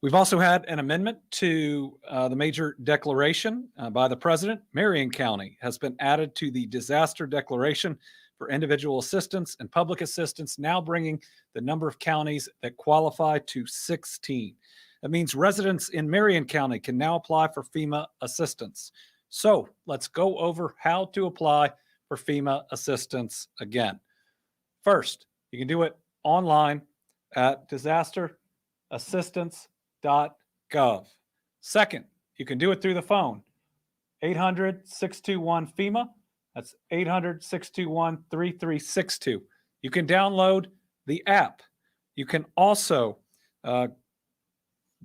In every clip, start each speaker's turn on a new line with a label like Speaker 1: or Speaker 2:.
Speaker 1: We've also had an amendment to the major declaration by the president. Marion County has been added to the disaster declaration for individual assistance and public assistance, now bringing the number of counties that qualify to 16. That means residents in Marion County can now apply for FEMA assistance. So let's go over how to apply for FEMA assistance again. First, you can do it online at disasterassistance.gov. Second, you can do it through the phone, 800-621-FEMA. That's 800-621-3362. You can download the app. You can also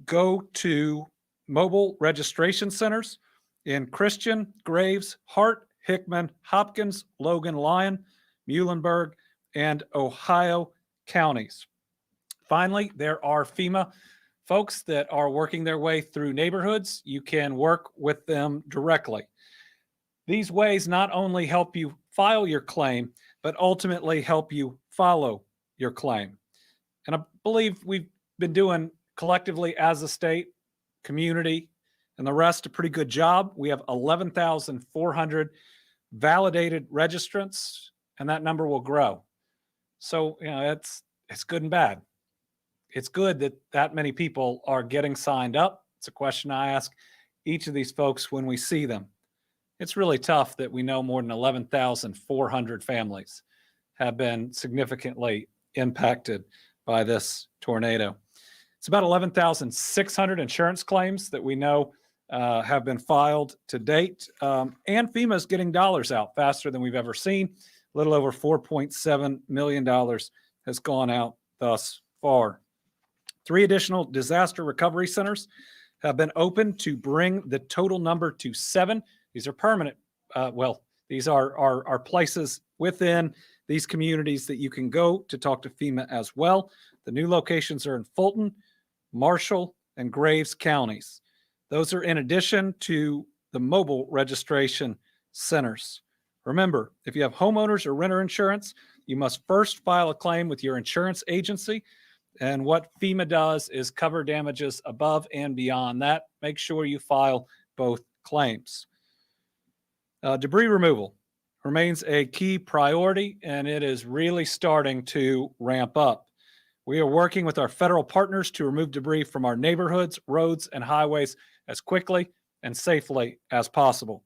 Speaker 1: go to mobile registration centers in Christian, Graves, Hart, Hickman, Hopkins, Logan, Lyon, Muhlenberg, and Ohio counties. Finally, there are FEMA folks that are working their way through neighborhoods. You can work with them directly. These ways not only help you file your claim, but ultimately help you follow your claim. And I believe we've been doing collectively as a state, community, and the rest a pretty good job. We have 11,400 validated registrants, and that number will grow. So, it's good and bad. It's good that that many people are getting signed up. It's a question I ask each of these folks when we see them. It's really tough that we know more than 11,400 families have been significantly impacted by this tornado. It's about 11,600 insurance claims that we know have been filed to date. And FEMA is getting dollars out faster than we've ever seen. A little over $4.7 million has gone out thus far. 3 additional disaster recovery centers have been opened to bring the total number to 7. These are permanent. These are places within these communities that you can go to talk to FEMA as well. The new locations are in Fulton, Marshall, and Graves counties. Those are in addition to the mobile registration centers. Remember, if you have homeowners or renter insurance, you must first file a claim with your insurance agency. And what FEMA does is cover damages above and beyond that. Make sure you file both claims. Debris removal remains a key priority, and it is really starting to ramp up. We are working with our federal partners to remove debris from our neighborhoods, roads, and highways as quickly and safely as possible.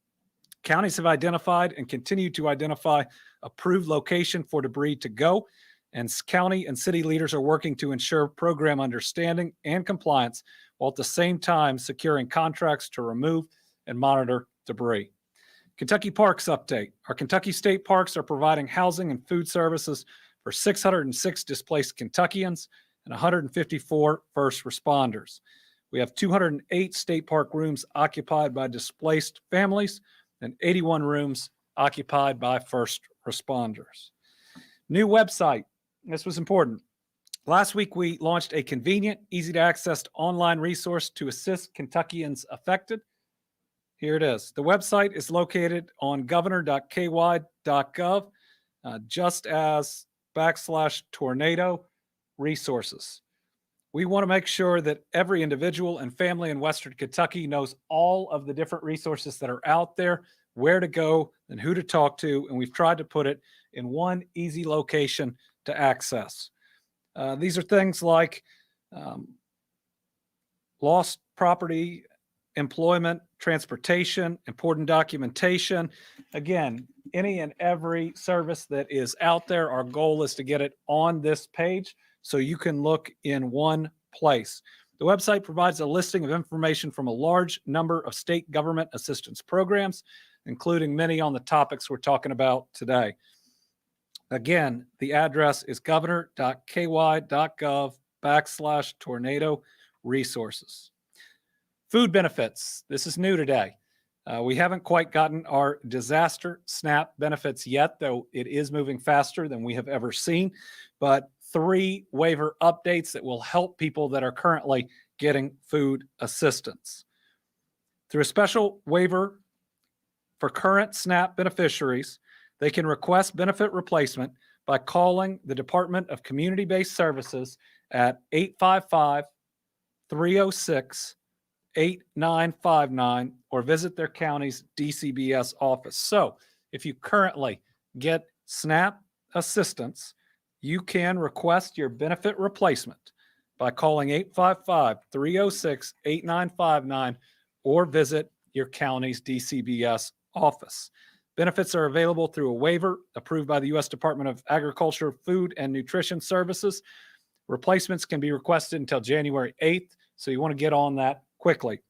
Speaker 1: Counties have identified and continue to identify approved location for debris to go, and county and city leaders are working to ensure program understanding and compliance while at the same time securing contracts to remove and monitor debris. Kentucky Parks update. Our Kentucky State Parks are providing housing and food services for 606 displaced Kentuckians and 154 first responders. We have 208 state park rooms occupied by displaced families and 81 rooms occupied by first responders. New website. This was important. Last week, we launched a convenient, easy-to-access online resource to assist Kentuckians affected. Here it is. The website is located on governor.ky.gov, just as /tornado resources. We want to make sure that every individual and family in Western Kentucky knows all of the different resources that are out there, where to go, and who to talk to, and we've tried to put it in one easy location to access. These are things like lost property, employment, transportation, important documentation. Again, any and every service that is out there, our goal is to get it on this page so you can look in one place. The website provides a listing of information from a large number of state government assistance programs, including many on the topics we're talking about today. Again, the address is governor.ky.gov /tornado resources. Food benefits. This is new today. We haven't quite gotten our disaster SNAP benefits yet, though it is moving faster than we have ever seen. But 3 waiver updates that will help people that are currently getting food assistance. Through a special waiver for current SNAP beneficiaries, they can request benefit replacement by calling the Department of Community-Based Services at 306 8959 or visit their county's DCBS office. So if you currently get SNAP assistance, you can request your benefit replacement by calling 855-306-8959 or visit your county's DCBS office. Benefits are available through a waiver approved by the U.S. Department of Agriculture, Food, and Nutrition Services. Replacements can be requested until January 8th, so you want to get on that quickly.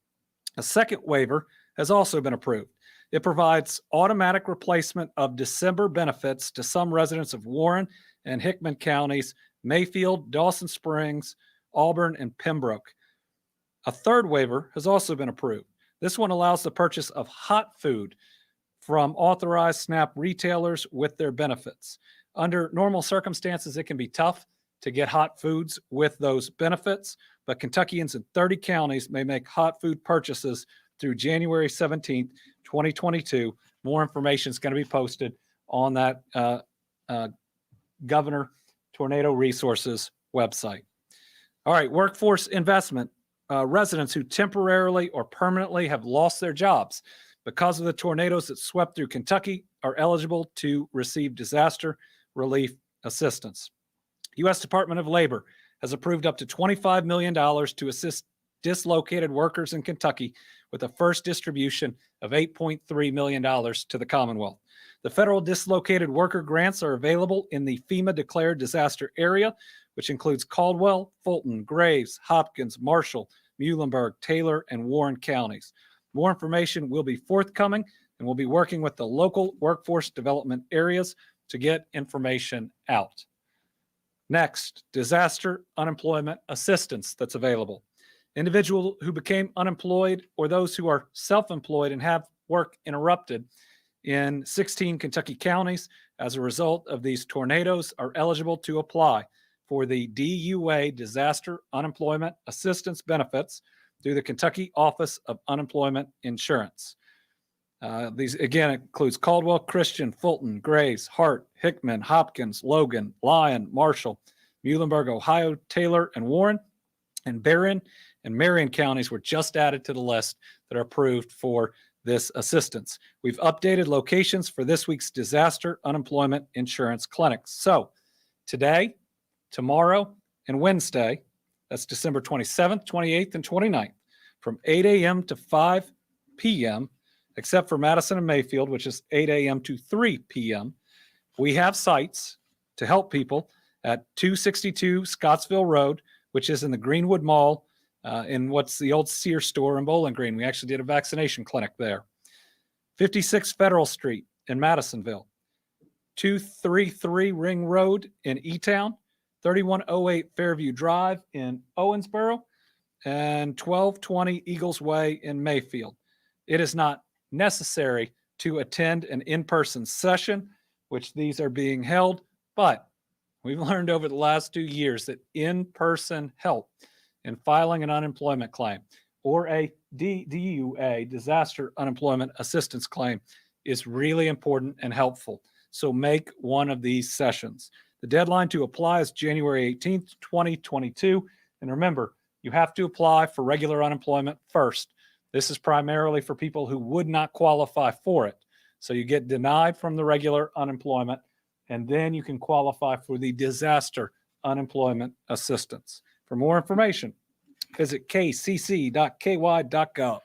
Speaker 1: A second waiver has also been approved. It provides automatic replacement of December benefits to some residents of Warren and Hickman counties, Mayfield, Dawson Springs, Auburn, and Pembroke. A third waiver has also been approved. This one allows the purchase of hot food from authorized SNAP retailers with their benefits. Under normal circumstances, it can be tough to get hot foods with those benefits, but Kentuckians in 30 counties may make hot food purchases through January 17th, 2022. More information is going to be posted on that Governor Tornado Resources website. All right, workforce investment. Residents who temporarily or permanently have lost their jobs because of the tornadoes that swept through Kentucky are eligible to receive disaster relief assistance. U.S. Department of Labor has approved up to $25 million to assist dislocated workers in Kentucky with a first distribution of $8.3 million to the Commonwealth. The federal dislocated worker grants are available in the FEMA declared disaster area, which includes Caldwell, Fulton, Graves, Hopkins, Marshall, Muhlenberg, Taylor, and Warren counties. More information will be forthcoming, and we'll be working with the local workforce development areas to get information out. Next, disaster unemployment assistance that's available. Individuals who became unemployed or those who are self-employed and have work interrupted in 16 Kentucky counties as a result of these tornadoes are eligible to apply for the DUA Disaster Unemployment Assistance Benefits through the Kentucky Office of Unemployment Insurance. These, again, includes Caldwell, Christian, Fulton, Graves, Hart, Hickman, Hopkins, Logan, Lyon, Marshall, Muhlenberg, Ohio, Taylor, and Warren. And Barron and Marion counties were just added to the list that are approved for this assistance. We've updated locations for this week's disaster unemployment insurance clinics. So today, tomorrow, and Wednesday, that's December 27th, 28th, and 29th, from 8 a.m. to 5 p.m., except for Madison and Mayfield, which is 8 a.m. to 3 p.m., we have sites to help people at 262 Scottsville Road, which is in the Greenwood Mall, in what's the old Sears store in Bowling Green. We actually did a vaccination clinic there. 56 Federal Street in Madisonville. 233 Ring Road in E-Town. 3108 Fairview Drive in Owensboro. And 1220 Eagles Way in Mayfield. It is not necessary to attend an in-person session, which these are being held, but we've learned over the last 2 years that in-person help in filing an unemployment claim or a DUA, Disaster Unemployment Assistance Claim, is really important and helpful. So make one of these sessions. The deadline to apply is January 18th, 2022. And remember, you have to apply for regular unemployment first. This is primarily for people who would not qualify for it. So you get denied from the regular unemployment, and then you can qualify for the disaster unemployment assistance. For more information, visit kcc.ky.gov.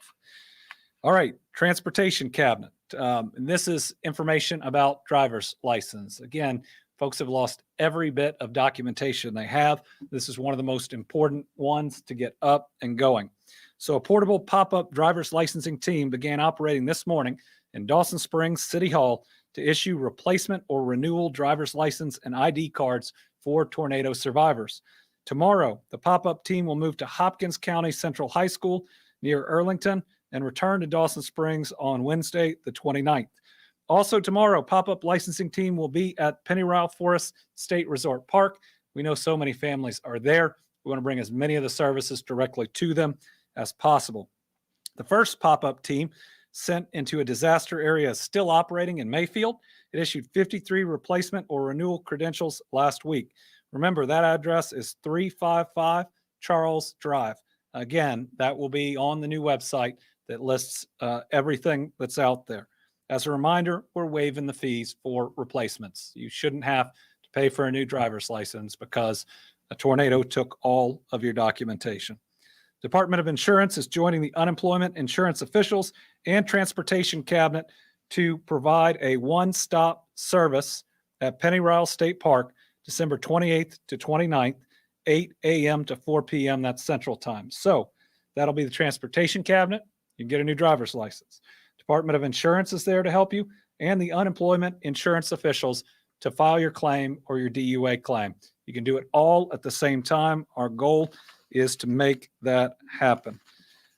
Speaker 1: All right, transportation cabinet. And this is information about driver's license. Again, folks have lost every bit of documentation they have. This is one of the most important ones to get up and going. So a portable pop-up driver's licensing team began operating this morning in Dawson Springs City Hall to issue replacement or renewal driver's license and ID cards for tornado survivors. Tomorrow, the pop-up team will move to Hopkins County Central High School near Earlington and return to Dawson Springs on Wednesday, the 29th. Also tomorrow, pop-up licensing team will be at Pennyroyal Forest State Resort Park. We know so many families are there. We want to bring as many of the services directly to them as possible. The first pop-up team sent into a disaster area is still operating in Mayfield. It issued 53 replacement or renewal credentials last week. Remember, that address is 355 Charles Drive. Again, that will be on the new website that lists everything that's out there. As a reminder, we're waiving the fees for replacements. You shouldn't have to pay for a new driver's license because a tornado took all of your documentation. Department of Insurance is joining the unemployment insurance officials and transportation cabinet to provide a one-stop service at Pennyrile State Park, December 28th to 29th, 8 a.m. to 4 p.m. That's Central Time. So that'll be the transportation cabinet. You can get a new driver's license. Department of Insurance is there to help you, and the unemployment insurance officials to file your claim or your DUA claim. You can do it all at the same time. Our goal is to make that happen.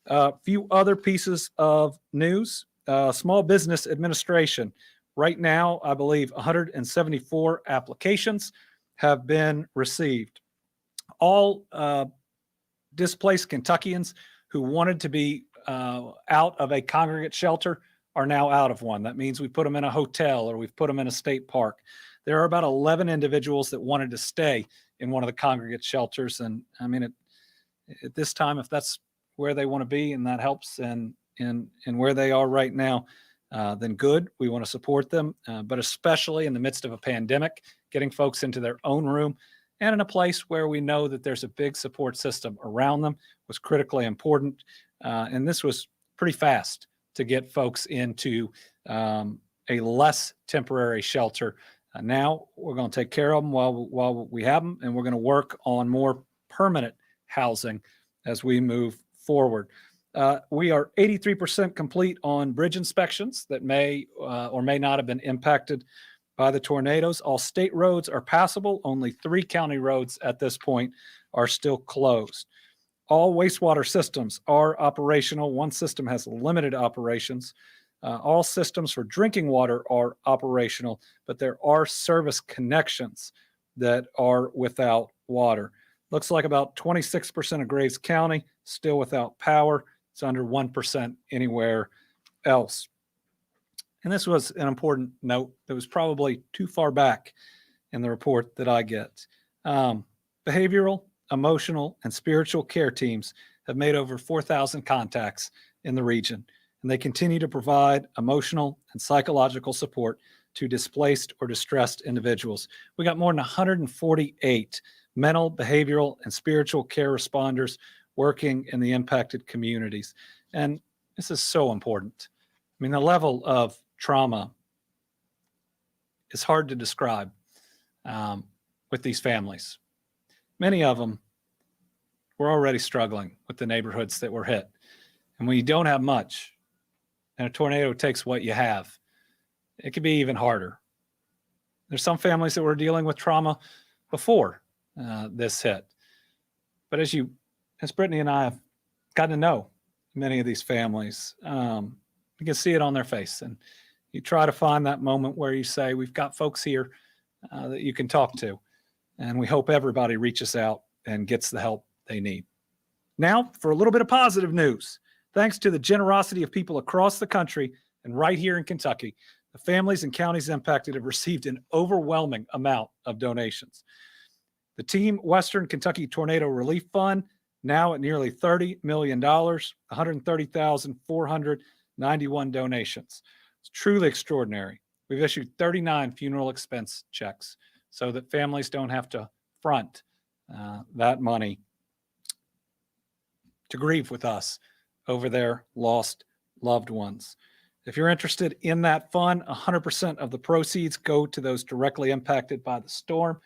Speaker 1: A few other pieces of news. Small Business Administration. Right now, I believe 174 applications have been received. All displaced Kentuckians who wanted to be out of a congregate shelter are now out of one. That means we put them in a hotel or we've put them in a state park. There are about 11 individuals that wanted to stay in one of the congregate shelters. And I mean, at this time, if that's where they want to be and that helps and where they are right now, then good. We want to support them, but especially in the midst of a pandemic, getting folks into their own room and in a place where we know that there's a big support system around them was critically important. And this was pretty fast to get folks into a less temporary shelter. Now we're going to take care of them while we have them, and we're going to work on more permanent housing as we move forward. We are 83% complete on bridge inspections that may or may not have been impacted by the tornadoes. All state roads are passable. Only 3 county roads at this point are still closed. All wastewater systems are operational. One system has limited operations. All systems for drinking water are operational, but there are service connections that are without water. Looks like about 26% of Graves County still without power. It's under 1% anywhere else. And this was an important note that was probably too far back in the report that I get. Behavioral, emotional, and spiritual care teams have made over 4,000 contacts in the region, and they continue to provide emotional and psychological support to displaced or distressed individuals. We got more than 148 mental, behavioral, and spiritual care responders working in the impacted communities. And this is so important. I mean, the level of trauma is hard to describe with these families. Many of them were already struggling with the neighborhoods that were hit. And when you don't have much, and a tornado takes what you have, it can be even harder. There's some families that were dealing with trauma before this hit. But as Brittany and I have gotten to know many of these families, you can see it on their face. And you try to find that moment where you say, we've got folks here that you can talk to. And we hope everybody reaches out and gets the help they need. Now, for a little bit of positive news. Thanks to the generosity of people across the country and right here in Kentucky, the families and counties impacted have received an overwhelming amount of donations. The Team Western Kentucky Tornado Relief Fund, now at nearly $30 million, 130,491 donations. It's truly extraordinary. We've issued 39 funeral expense checks so that families don't have to front that money to grieve with us over their lost loved ones. If you're interested in that fund, 100% of the proceeds go to those directly impacted by the storm,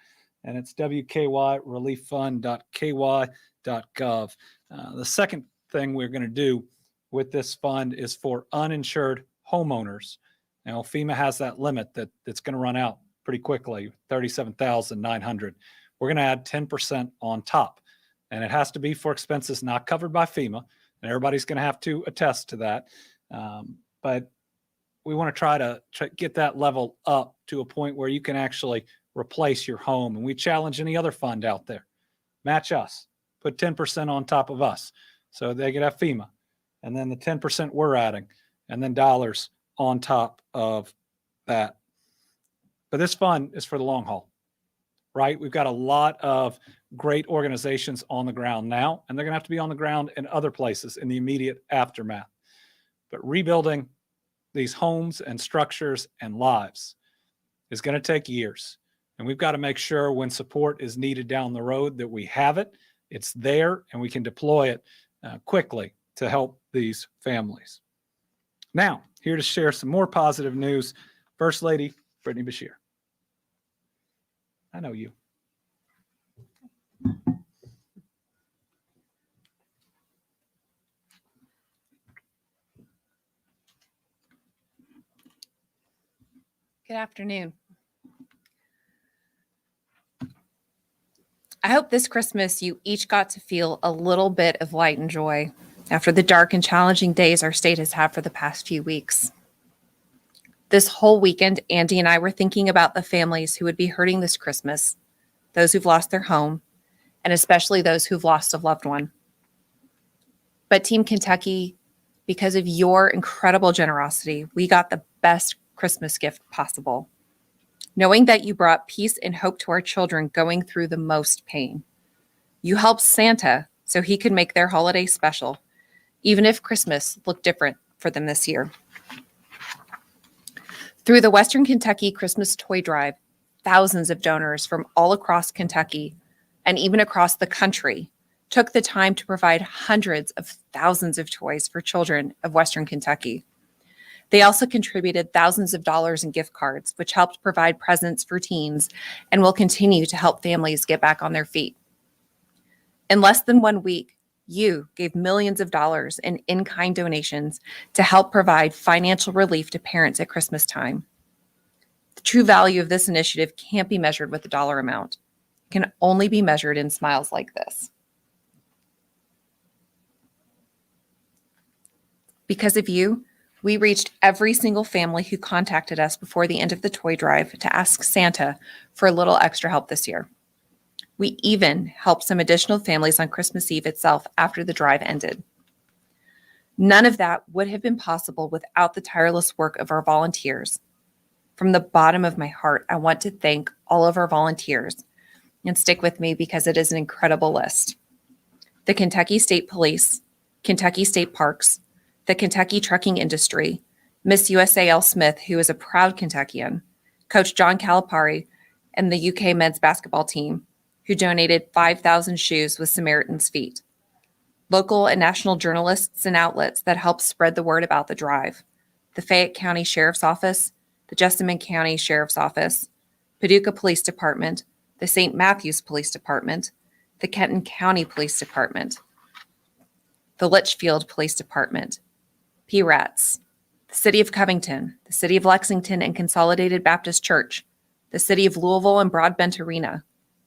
Speaker 1: and it's wkyrelieffund.ky.gov. The second thing we're going to do with this fund is for uninsured homeowners. Now, FEMA has that limit that's going to run out pretty quickly, $37,900. We're going to add 10% on top, and it has to be for expenses not covered by FEMA, and everybody's going to have to attest to that. But we want to try to get that level up to a point where you can actually replace your home. And we challenge any other fund out there. Match us. Put 10% on top of us so they could have FEMA. And then the 10% we're adding, and then dollars on top of that. But this fund is for the long haul. right? We've got a lot of great organizations on the ground now, and they're going to have to be on the ground in other places in the immediate aftermath. But rebuilding these homes and structures and lives is going to take years. And we've got to make sure when support is needed down the road that we have it, it's there, and we can deploy it quickly to help these families. Now, here to share some more positive news, First Lady Brittany Beshear. I know you.
Speaker 2: Good afternoon. I hope this Christmas you each got to feel a little bit of light and joy after the dark and challenging days our state has had for the past few weeks. This whole weekend, Andy and I were thinking about the families who would be hurting this Christmas, those who've lost their home, and especially those who've lost a loved one. But Team Kentucky, because of your incredible generosity, we got the best Christmas gift possible, knowing that you brought peace and hope to our children going through the most pain. You helped Santa so he could make their holiday special, even if Christmas looked different for them this year. Through the Western Kentucky Christmas Toy Drive, thousands of donors from all across Kentucky and even across the country took the time to provide hundreds of thousands of toys for children of Western Kentucky. They also contributed thousands of dollars in gift cards, which helped provide presents for teens and will continue to help families get back on their feet. In less than 1 week, you gave millions of dollars in-kind donations to help provide financial relief to parents at Christmas time. The true value of this initiative can't be measured with a dollar amount. It can only be measured in smiles like this. Because of you, we reached every single family who contacted us before the end of the toy drive to ask Santa for a little extra help this year. We even helped some additional families on Christmas Eve itself after the drive ended. None of that would have been possible without the tireless work of our volunteers. From the bottom of my heart, I want to thank all of our volunteers, and stick with me because it is an incredible list. The Kentucky State Police, Kentucky State Parks, the Kentucky trucking industry, Miss USA L. Smith, who is a proud Kentuckian, Coach John Calipari, and the UK men's basketball team, who donated 5,000 shoes with Samaritan's Feet. Local and national journalists and outlets that helped spread the word about the drive. The Fayette County Sheriff's Office, the Jessamine County Sheriff's Office, Paducah Police Department, the St. Matthews Police Department, the Kenton County Police Department, the Litchfield Police Department, PRATS, the City of Covington, the City of Lexington and Consolidated Baptist Church, the City of Louisville and Broadbent Arena,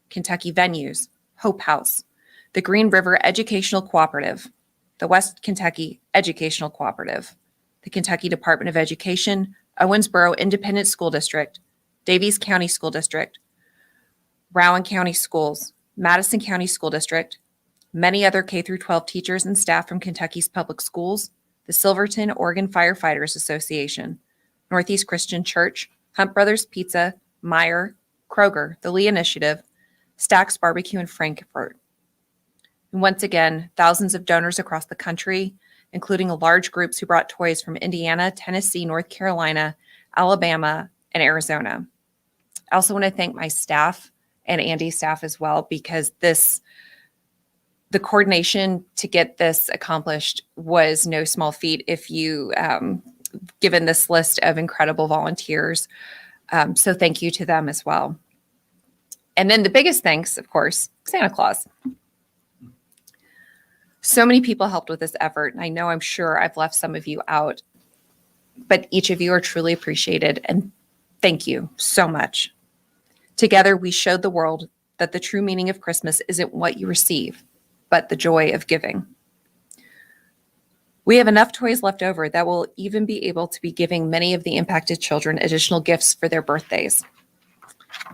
Speaker 2: Kentucky Venues, Hope House, the Green River Educational Cooperative, the West Kentucky Educational Cooperative, the Kentucky Department of Education, Owensboro Independent School District, Davies County School District, Rowan County Schools, Madison County School District, many other K-12 teachers and staff from Kentucky's public schools, the Silverton Oregon Firefighters Association, Northeast Christian Church, Hunt Brothers Pizza, Meyer, Kroger, the Lee Initiative, Stack's Barbecue in Frankfort. And once again, thousands of donors across the country, including large groups who brought toys from Indiana, Tennessee, North Carolina, Alabama, and Arizona. I also want to thank my staff and Andy's staff as well, because the coordination to get this accomplished was no small feat if you, given this list of incredible volunteers. So thank you to them as well. And then the biggest thanks, of course, Santa Claus. So many people helped with this effort, and I'm sure I've left some of you out, but each of you are truly appreciated, and thank you so much. Together, we showed the world that the true meaning of Christmas isn't what you receive, but the joy of giving. We have enough toys left over that will even be able to be giving many of the impacted children additional gifts for their birthdays.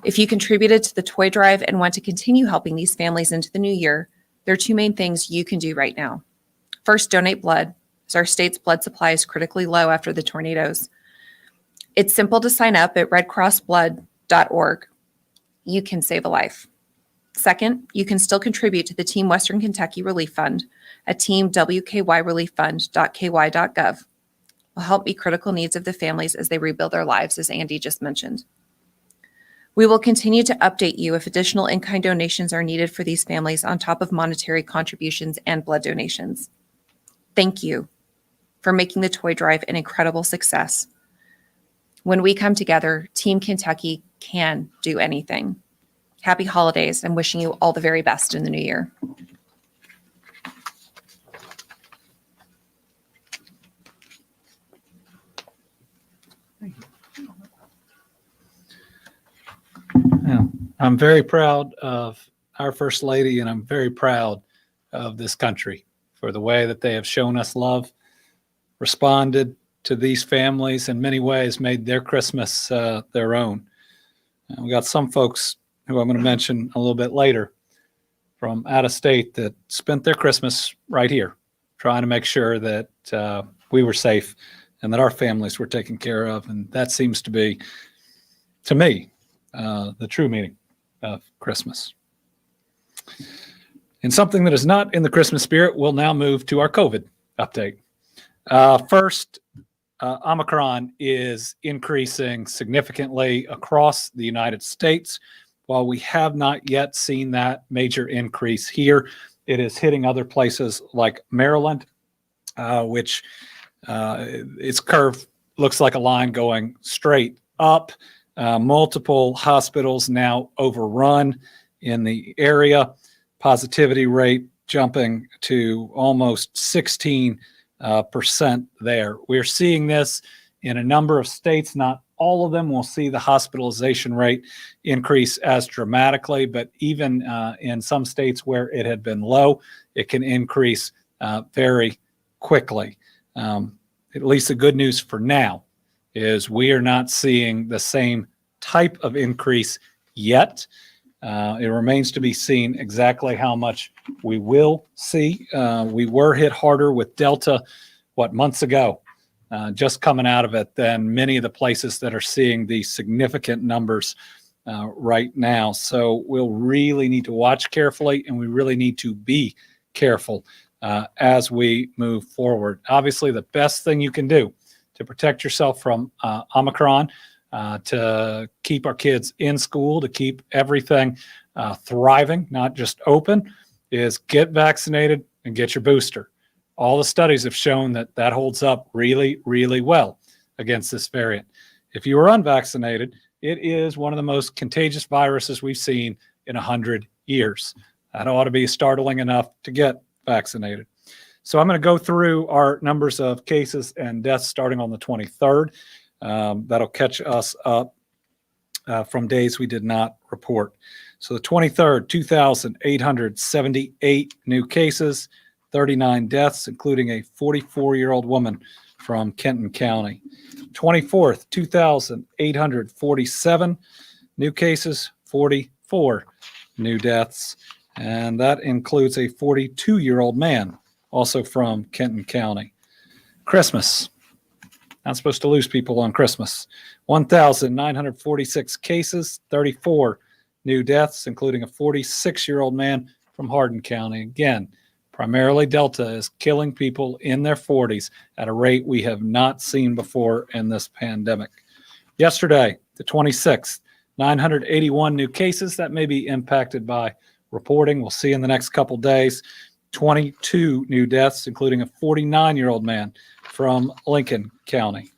Speaker 2: If you contributed to the toy drive and want to continue helping these families into the new year, there are two main things you can do right now. First, donate blood, as our state's blood supply is critically low after the tornadoes. It's simple to sign up at redcrossblood.org. you can save a life. Second, you can still contribute to the Team Western Kentucky Relief Fund at teamwkrelieffund.ky.gov. Will help meet critical needs of the families as they rebuild their lives, as Andy just mentioned. We will continue to update you if additional in-kind donations are needed for these families on top of monetary contributions and blood donations. Thank you for making the toy drive an incredible success. When we come together, Team Kentucky can do anything. Happy holidays and wishing you all the very best in the new year.
Speaker 1: Yeah, I'm very proud of our First Lady, and I'm very proud of this country for the way that they have shown us love, responded to these families, in many ways made their Christmas their own. We got some folks who I'm going to mention a little bit later from out of state that spent their Christmas right here, trying to make sure that we were safe and that our families were taken care of. And that seems to be, to me, the true meaning of Christmas. And something that is not in the Christmas spirit, we'll now move to our COVID update. First, Omicron is increasing significantly across the United States. While we have not yet seen that major increase here, it is hitting other places like Maryland, which its curve looks like a line going straight up. Multiple hospitals now overrun in the area. Positivity rate jumping to almost 16% there. We're seeing this in a number of states. Not all of them will see the hospitalization rate increase as dramatically, but even in some states where it had been low, it can increase very quickly. At least the good news for now is we are not seeing the same type of increase yet. It remains to be seen exactly how much we will see. We were hit harder with Delta, months ago, just coming out of it, than many of the places that are seeing these significant numbers right now. So we'll really need to watch carefully, and we really need to be careful as we move forward. Obviously, the best thing you can do to protect yourself from Omicron, to keep our kids in school, to keep everything thriving, not just open, is get vaccinated and get your booster. All the studies have shown that that holds up really, really well against this variant. If you are unvaccinated, it is one of the most contagious viruses we've seen in 100 years. That ought to be startling enough to get vaccinated. So I'm going to go through our numbers of cases and deaths starting on the 23rd. That'll catch us up from days we did not report. So the 23rd, 2,878 new cases, 39 deaths, including a 44-year-old woman from Kenton County. 24th, 2,847 new cases, 44 new deaths, and that includes a 42-year-old man, also from Kenton County. Christmas. Not supposed to lose people on Christmas. 1,946 cases, 34 new deaths, including a 46-year-old man from Hardin County. Again, primarily Delta is killing people in their 40s at a rate we have not seen before in this pandemic. Yesterday, the 26th, 981 new cases. That may be impacted by reporting. We'll see in the next couple days. 22 new deaths, including a 49-year-old man from Lincoln County.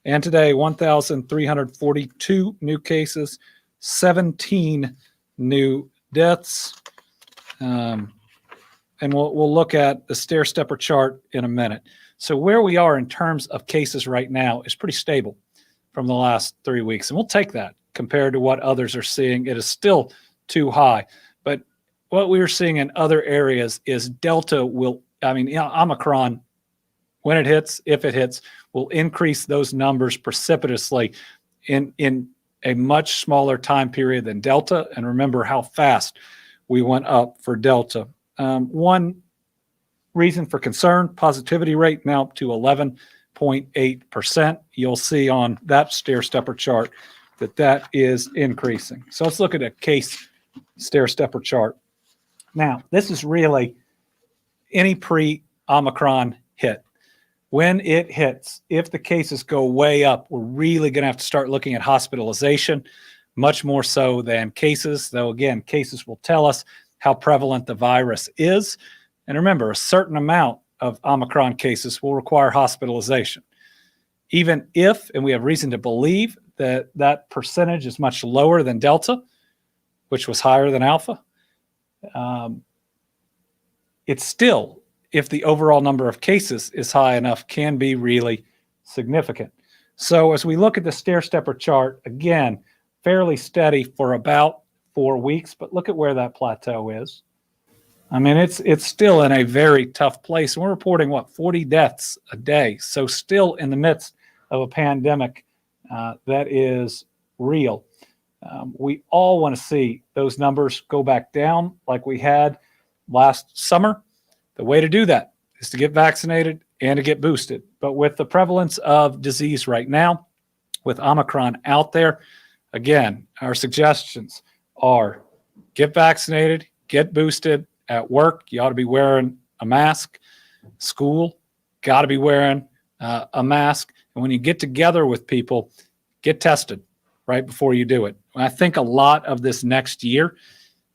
Speaker 1: And today, 1,342 new cases, 17 new deaths. And we'll look at the stair-stepper chart in a minute. So where we are in terms of cases right now is pretty stable from the last 3 weeks. And we'll take that compared to what others are seeing. It is still too high. But what we are seeing in other areas is Delta Omicron, when it hits, if it hits, will increase those numbers precipitously in a much smaller time period than Delta. And remember how fast we went up for Delta. One reason for concern, positivity rate now up to 11.8%. You'll see on that stair-stepper chart that is increasing. So let's look at a case stair-stepper chart. Now, this is really any pre-Omicron hit. When it hits, if the cases go way up, we're really going to have to start looking at hospitalization, much more so than cases, though again, cases will tell us how prevalent the virus is. And remember, a certain amount of Omicron cases will require hospitalization. Even if, and we have reason to believe that that percentage is much lower than Delta, which was higher than Alpha, it's still, if the overall number of cases is high enough, can be really significant. So as we look at the stair-stepper chart, again, fairly steady for about 4 weeks, but look at where that plateau is. I mean, it's still in a very tough place. We're reporting, 40 deaths a day. So still in the midst of a pandemic that is real. We all want to see those numbers go back down like we had last summer. The way to do that is to get vaccinated and to get boosted. But with the prevalence of disease right now, with Omicron out there, again, our suggestions are get vaccinated, get boosted. At work, you ought to be wearing a mask. School, got to be wearing a mask. And when you get together with people, get tested right before you do it. I think a lot of this next year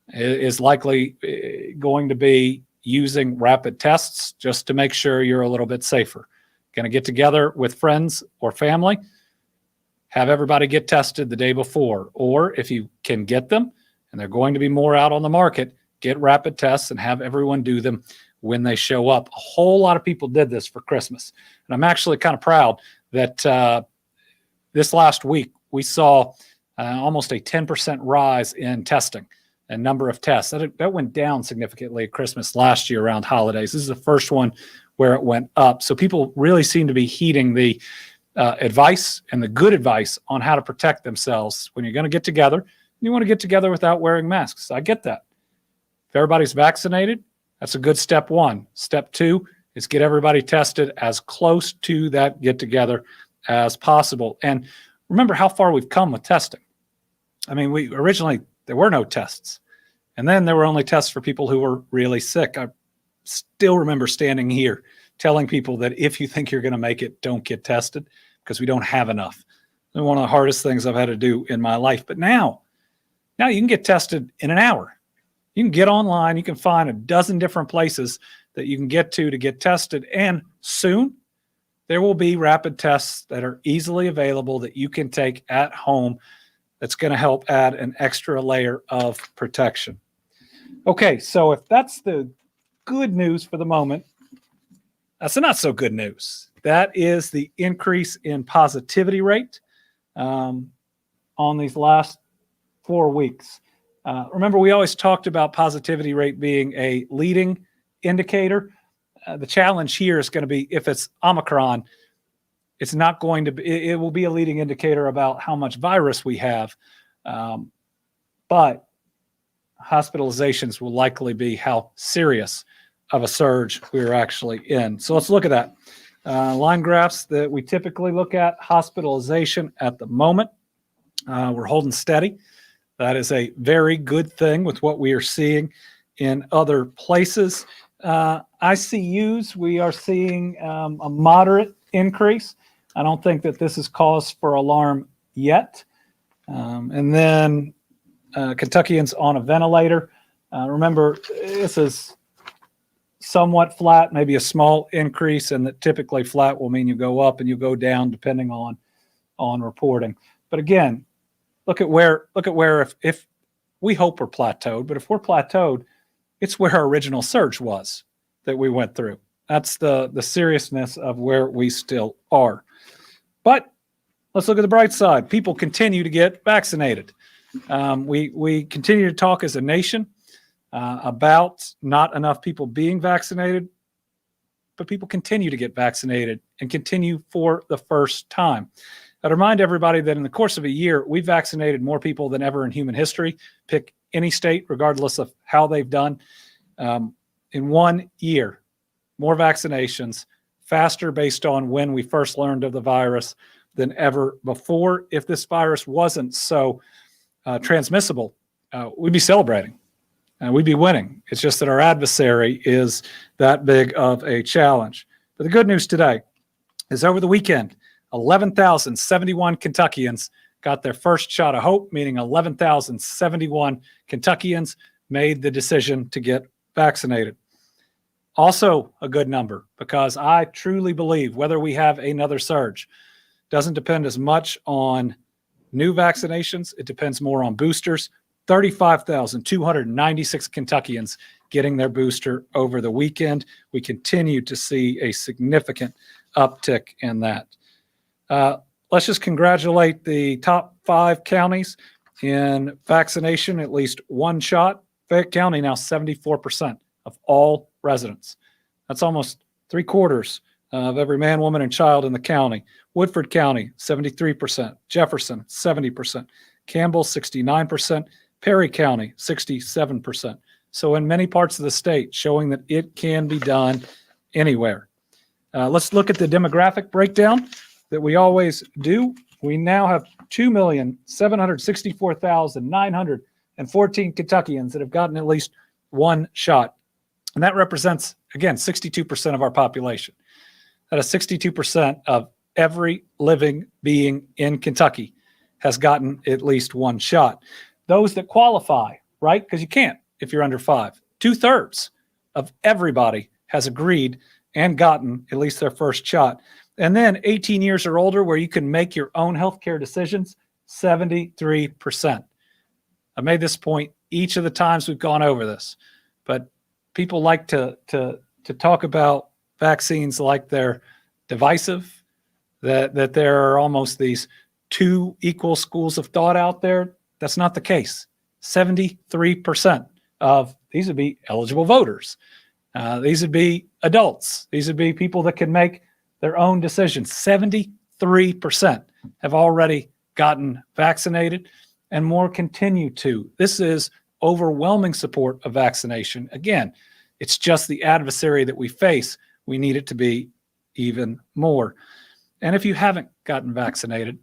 Speaker 1: is likely going to be using rapid tests just to make sure you're a little bit safer. Going to get together with friends or family, have everybody get tested the day before. Or if you can get them, and they're going to be more out on the market, get rapid tests and have everyone do them when they show up. A whole lot of people did this for Christmas. And I'm actually kind of proud that this last week we saw almost a 10% rise in testing and number of tests. That went down significantly at Christmas last year around holidays. This is the first one where it went up. So people really seem to be heeding the advice and the good advice on how to protect themselves when you're going to get together. You want to get together without wearing masks. I get that. If everybody's vaccinated, that's a good step one. Step two is get everybody tested as close to that get together as possible. And remember how far we've come with testing. I mean, originally there were no tests. And then there were only tests for people who were really sick. I still remember standing here telling people that if you think you're going to make it, don't get tested because we don't have enough. It's one of the hardest things I've had to do in my life. But now you can get tested in an hour. You can get online. You can find a dozen different places that you can get to get tested. And soon there will be rapid tests that are easily available that you can take at home. That's going to help add an extra layer of protection. Okay, so if that's the good news for the moment, that's the not so good news. That is the increase in positivity rate on these last 4 weeks. Remember, we always talked about positivity rate being a leading indicator. The challenge here is going to be if it's Omicron, it's not going to be, it will be a leading indicator about how much virus we have. But hospitalizations will likely be how serious of a surge we're actually in. So let's look at that. Line graphs that we typically look at, hospitalization at the moment, we're holding steady. That is a very good thing with what we are seeing in other places. ICUs, we are seeing a moderate increase. I don't think that this is cause for alarm yet. And then Kentuckians on a ventilator. Remember, this is somewhat flat, maybe a small increase, and that typically flat will mean you go up and you go down depending on reporting. But again, look at where if we hope we're plateaued, but if we're plateaued, it's where our original surge was that we went through. That's the seriousness of where we still are. But let's look at the bright side. People continue to get vaccinated. We continue to talk as a nation about not enough people being vaccinated, but people continue to get vaccinated and continue for the first time. I'd remind everybody that in the course of a year, we've vaccinated more people than ever in human history. Pick any state, regardless of how they've done. In 1 year, more vaccinations, faster based on when we first learned of the virus, than ever before. If this virus wasn't so transmissible, we'd be celebrating. We'd be winning. It's just that our adversary is that big of a challenge. But the good news today is over the weekend, 11,071 Kentuckians got their first shot of hope, meaning 11,071 Kentuckians made the decision to get vaccinated. Also a good number, because I truly believe whether we have another surge doesn't depend as much on new vaccinations. It depends more on boosters. 35,296 Kentuckians getting their booster over the weekend. We continue to see a significant uptick in that. Let's just congratulate the top 5 counties in vaccination, at least one shot. Fayette County now 74% of all residents. That's almost 3/4 of every man, woman, and child in the county. Woodford County, 73%. Jefferson, 70%. Campbell, 69%. Perry County, 67%. So in many parts of the state, showing that it can be done anywhere. Let's look at the demographic breakdown that we always do. We now have 2,764,914 Kentuckians that have gotten at least one shot. And that represents, again, 62% of our population. That is 62% of every living being in Kentucky has gotten at least one shot. Those that qualify, right? Because you can't if you're under 5. 2/3 of everybody has agreed and gotten at least their first shot. And then 18 years or older, where you can make your own healthcare decisions, 73%. I made this point each of the times we've gone over this, but people like to talk about vaccines like they're divisive, that there are almost these two equal schools of thought out there. That's not the case. 73% of these would be eligible voters. These would be adults. These would be people that can make their own decisions. 73% have already gotten vaccinated, and more continue to. This is overwhelming support of vaccination. Again, it's just the adversary that we face. We need it to be even more. And if you haven't gotten vaccinated,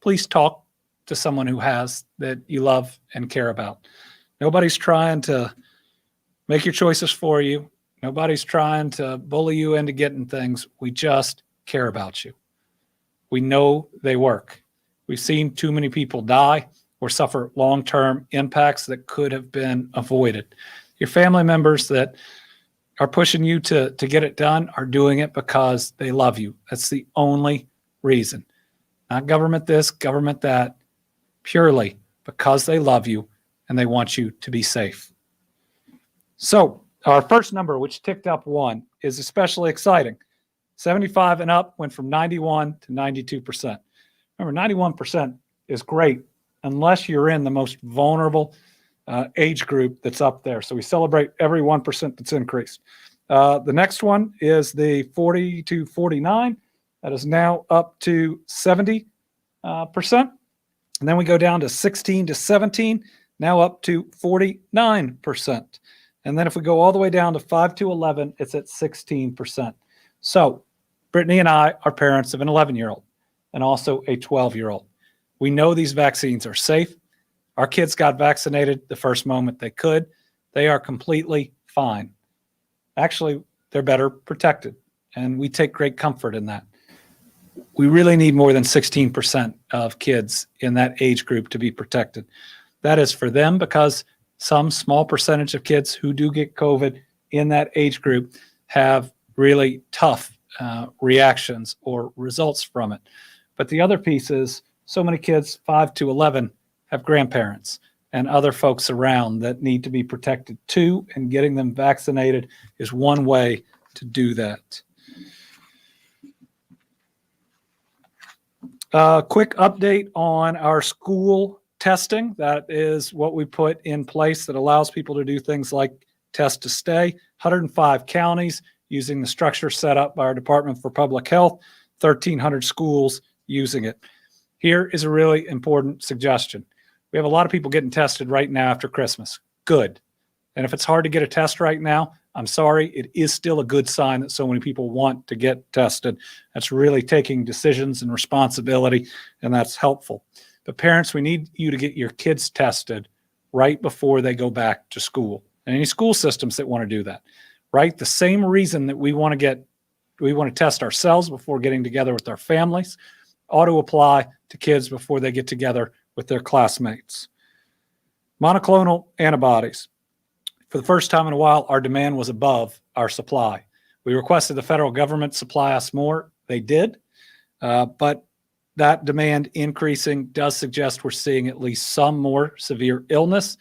Speaker 1: please talk to someone who has, that you love and care about. Nobody's trying to make your choices for you. Nobody's trying to bully you into getting things. We just care about you. We know they work. We've seen too many people die or suffer long-term impacts that could have been avoided. Your family members that are pushing you to get it done are doing it because they love you. That's the only reason. Not government this, government that. Purely because they love you and they want you to be safe. So our first number, which ticked up 1, is especially exciting. 75 and up went from 91 to 92%. Remember, 91% is great unless you're in the most vulnerable age group that's up there. So we celebrate every 1% that's increased. The next one is the 40 to 49. That is now up to 70%. And then we go down to 16 to 17, now up to 49%. And then if we go all the way down to 5 to 11, it's at 16%. So Brittany and I are parents of an 11-year-old and also a 12-year-old. We know these vaccines are safe. Our kids got vaccinated the first moment they could. They are completely fine. Actually, they're better protected, and we take great comfort in that. We really need more than 16% of kids in that age group to be protected. That is for them, because some small percentage of kids who do get COVID in that age group have really tough reactions or results from it. But the other piece is so many kids, 5 to 11, have grandparents and other folks around that need to be protected too, and getting them vaccinated is one way to do that. Quick update on our school testing. That is what we put in place that allows people to do things like test to stay. 105 counties using the structure set up by our Department for Public Health, 1,300 schools using it. Here is a really important suggestion. We have a lot of people getting tested right now after Christmas. Good. And if it's hard to get a test right now, I'm sorry, it is still a good sign that so many people want to get tested. That's really taking decisions and responsibility, and that's helpful. But parents, we need you to get your kids tested right before they go back to school. And any school systems that want to do that, right? The same reason that we want to test ourselves before getting together with our families ought to apply to kids before they get together with their classmates. Monoclonal antibodies. For the first time in a while, our demand was above our supply. We requested the federal government supply us more. They did, but that demand increasing does suggest we're seeing at least some more severe illness.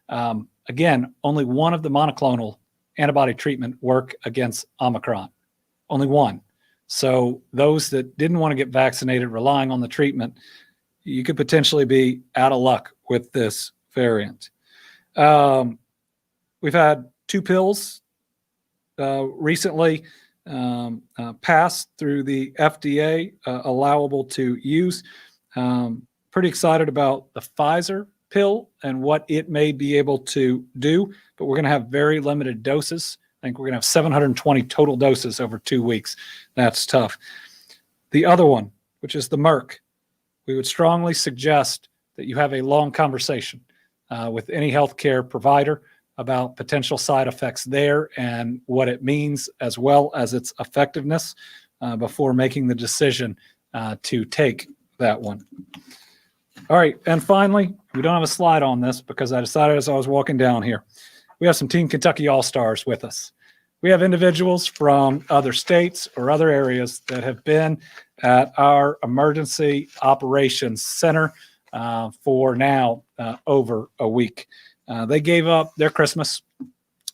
Speaker 1: Again, only one of the monoclonal antibody treatment work against Omicron. Only one. So those that didn't want to get vaccinated relying on the treatment, you could potentially be out of luck with this variant. We've had 2 pills recently passed through the FDA, allowable to use. Pretty excited about the Pfizer pill and what it may be able to do, but we're going to have very limited doses. I think we're going to have 720 total doses over 2 weeks. That's tough. The other one, which is the Merck, we would strongly suggest that you have a long conversation with any healthcare provider about potential side effects there and what it means, as well as its effectiveness, before making the decision to take that one. All right, and finally, we don't have a slide on this because I decided as I was walking down here, we have some Team Kentucky All-Stars with us. We have individuals from other states or other areas that have been at our Emergency Operations Center for now over a week. They gave up their Christmas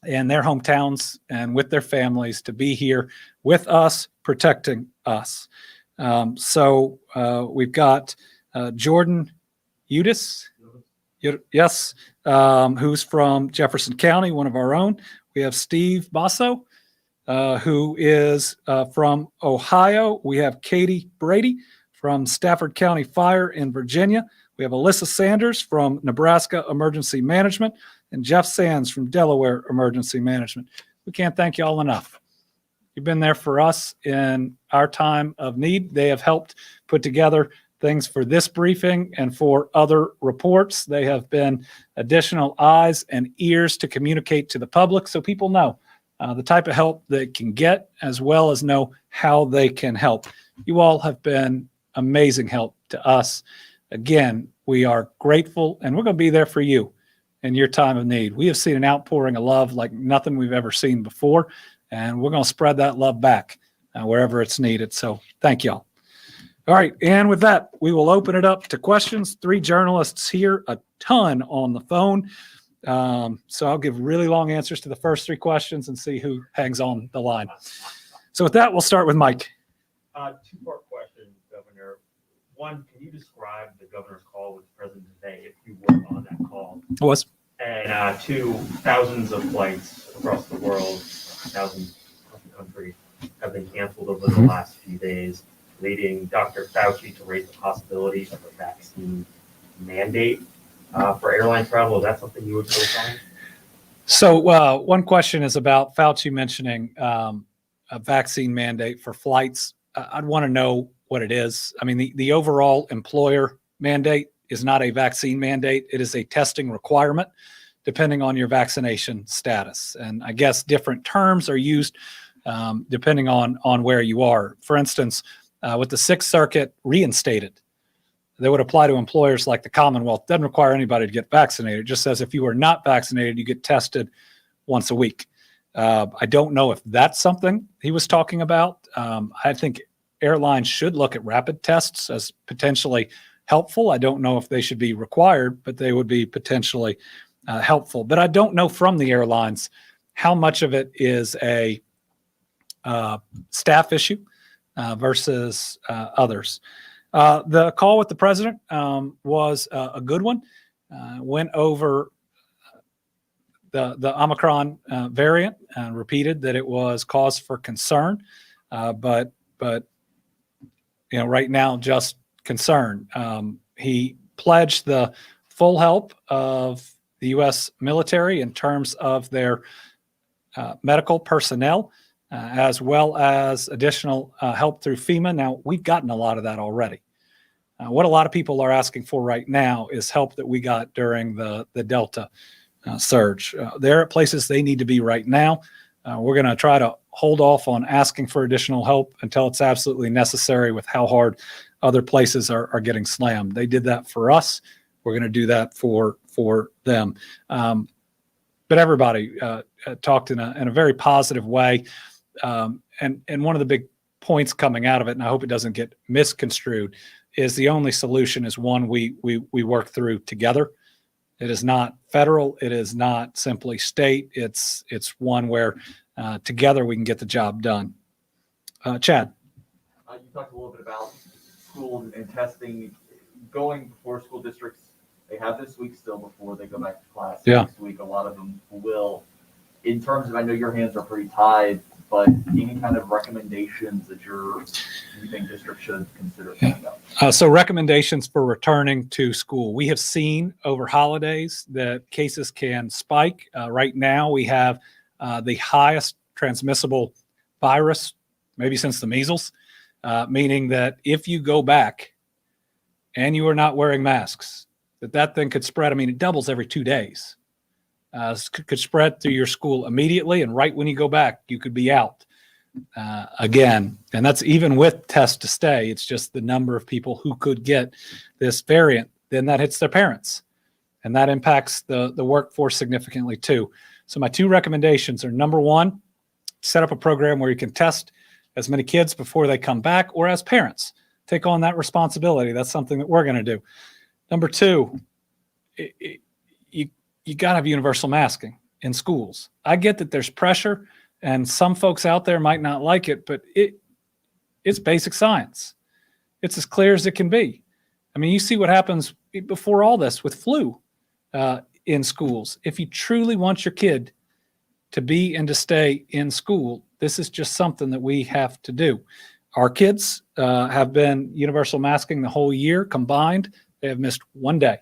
Speaker 1: and their hometowns and with their families to be here with us, protecting us. So we've got Jordan Udis, yes, who's from Jefferson County, one of our own. We have Steve Basso, who is from Ohio. We have Katie Brady from Stafford County Fire in Virginia. We have Alyssa Sanders from Nebraska Emergency Management and Jeff Sands from Delaware Emergency Management. We can't thank you all enough. You've been there for us in our time of need. They have helped put together things for this briefing and for other reports. They have been additional eyes and ears to communicate to the public so people know the type of help they can get, as well as know how they can help. You all have been amazing help to us. Again, we are grateful, and we're going to be there for you in your time of need. We have seen an outpouring of love like nothing we've ever seen before, and we're going to spread that love back wherever it's needed. So thank y'all. All right, and with that, we will open it up to questions. 3 journalists here, a ton on the phone. So I'll give really long answers to the first 3 questions and see who hangs on the line. So with that, we'll start with Mike.
Speaker 3: 2-part question, Governor. 1, can you describe the governor's call with the president today, if you were on that call?
Speaker 1: I was.
Speaker 3: And 2, thousands of flights across the world, thousands of the country, have been canceled over the last few days, leading Dr. Fauci to raise the possibility of a vaccine mandate for airline travel. Is that something you would co-sign?
Speaker 1: So one question is about Fauci mentioning a vaccine mandate for flights. I'd want to know what it is. I mean, the overall employer mandate is not a vaccine mandate. It is a testing requirement depending on your vaccination status. And I guess different terms are used depending on where you are. For instance, with the Sixth Circuit reinstated, that would apply to employers like the Commonwealth. Doesn't require anybody to get vaccinated. It just says if you are not vaccinated, you get tested once a week. I don't know if that's something he was talking about. I think airlines should look at rapid tests as potentially helpful. I don't know if they should be required, but they would be potentially helpful. But I don't know from the airlines how much of it is a staff issue versus others. The call with the president was a good one. Went over the Omicron variant and repeated that it was cause for concern, but you know, right now just concern. He pledged the full help of the U.S. military in terms of their medical personnel, as well as additional help through FEMA. Now, we've gotten a lot of that already. What a lot of people are asking for right now is help that we got during the Delta surge. They're at places they need to be right now. We're going to try to hold off on asking for additional help until it's absolutely necessary with how hard other places are getting slammed. They did that for us. We're going to do that for them. But everybody talked in a very positive way. And one of the big points coming out of it, and I hope it doesn't get misconstrued, is the only solution is one we work through together. It is not federal. It is not simply state. It's one where together we can get the job done. Chad.
Speaker 4: You talked a little bit about schools and testing going before school districts. They have this week still before they go back to class next week. A lot of them will. In terms of, I know your hands are pretty tied, but any kind of recommendations that you think districts should consider thinking about?
Speaker 1: So recommendations for returning to school. We have seen over holidays that cases can spike. Right now we have the highest transmissible virus, maybe since the measles, meaning that if you go back and you are not wearing masks, that thing could spread. I mean, it doubles every 2 days. Could spread through your school immediately, and right when you go back, you could be out again. And that's even with test to stay. It's just the number of people who could get this variant. Then that hits their parents, and that impacts the workforce significantly too. So my two recommendations are: number one, set up a program where you can test as many kids before they come back, or as parents, take on that responsibility. That's something that we're going to do. Number two, you got to have universal masking in schools. I get that there's pressure and some folks out there might not like it, but it's basic science. It's as clear as it can be. I mean, you see what happens before all this with flu in schools. If you truly want your kid to be and to stay in school, this is just something that we have to do. Our kids have been universal masking the whole year combined. They have missed 1 day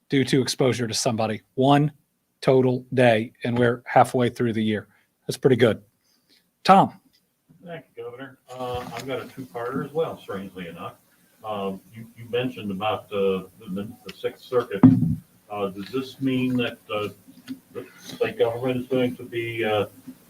Speaker 1: due to exposure to somebody. 1 total day, and we're halfway through the year. That's pretty good. Tom.
Speaker 5: Thank you, Governor. I've got a two-parter as well, strangely enough. You mentioned about the Sixth Circuit. Does this mean that the state government is going to be